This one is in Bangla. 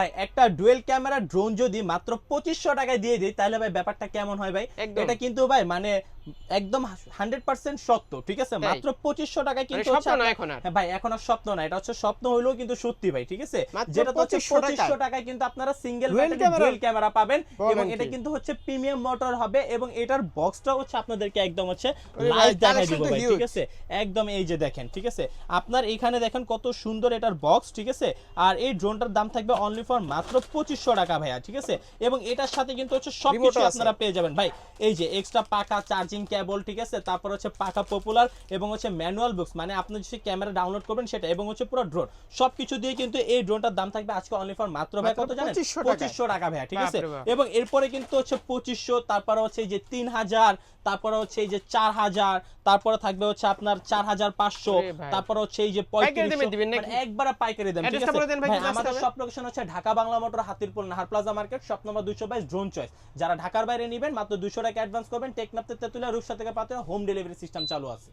ভাই একটা ডুয়েল ক্যামেরা ড্রোন যদি মাত্র 2500 টাকায় দিয়ে দিই তাহলে ভাই ব্যাপারটা কেমন হয় ভাই? এটা কিন্তু ভাই মানে একদম 100% সত্য, ঠিক আছে? মাত্র 2500 টাকায় কিন্তু হচ্ছে হ্যাঁ ভাই, এখন আর স্বপ্ন না, এটা হচ্ছে স্বপ্ন হইলেও কিন্তু সত্যি ভাই, ঠিক আছে? যেটা তো হচ্ছে 2500 টাকায় কিন্তু আপনারা সিঙ্গেল ডুয়েল ক্যামেরা পাবেন এবং এটা কিন্তু হচ্ছে প্রিমিয়াম মোটর হবে এবং এটার বক্সটা হচ্ছে আপনাদেরকে একদম হচ্ছে লাইভ দেখাই দিব ভাই, ঠিক আছে? একদম এই যে দেখেন, ঠিক আছে? আপনার এখানে দেখেন কত সুন্দর এটার বক্স, ঠিক আছে? আর এই ড্রোনটার দাম থাকবে অনলি ফর মাত্র 2500 টাকা ভাইয়া, ঠিক আছে? এবং এটার সাথে কিন্তু হচ্ছে সবকিছু আপনারা পেয়ে যাবেন ভাই। এই যে এক্সট্রা পাকা চার্জিং কেবল, ঠিক আছে? তারপর হচ্ছে পাকা পপুলার এবং হচ্ছে ম্যানুয়াল বুকস, মানে আপনি যে ক্যামেরা ডাউনলোড করবেন সেটা, এবং হচ্ছে পুরো ড্রোন সবকিছু দিয়ে কিন্তু এই ড্রোনটার দাম থাকবে আজকে অনলি ফর মাত্র ভাই কত জানেন? 2500 টাকা ভাইয়া, ঠিক আছে? এবং এরপরে কিন্তু হচ্ছে 2500, তারপরে হচ্ছে এই যে 3000, তারপরে হচ্ছে এই যে 4000, তারপরে থাকবে হচ্ছে আপনার 4500, তারপরে হচ্ছে এই যে 3500, মানে একবারে পাইকারি দাম, ঠিক আছে ভাই? আমাদের সব লোকেশন হচ্ছে Dhaka Bangla motor, Hatirpool Nahar plaza market, shop number 222, drone choice. যারা ঢাকার বাইরে নেবেন মাত্র 200 টাকা অ্যাডভান্স করবেন, টেকনাফ, তেতুলিয়া, রূপসা থেকে পাতে হোম ডেলিভারি সিস্টেম চালু আছে।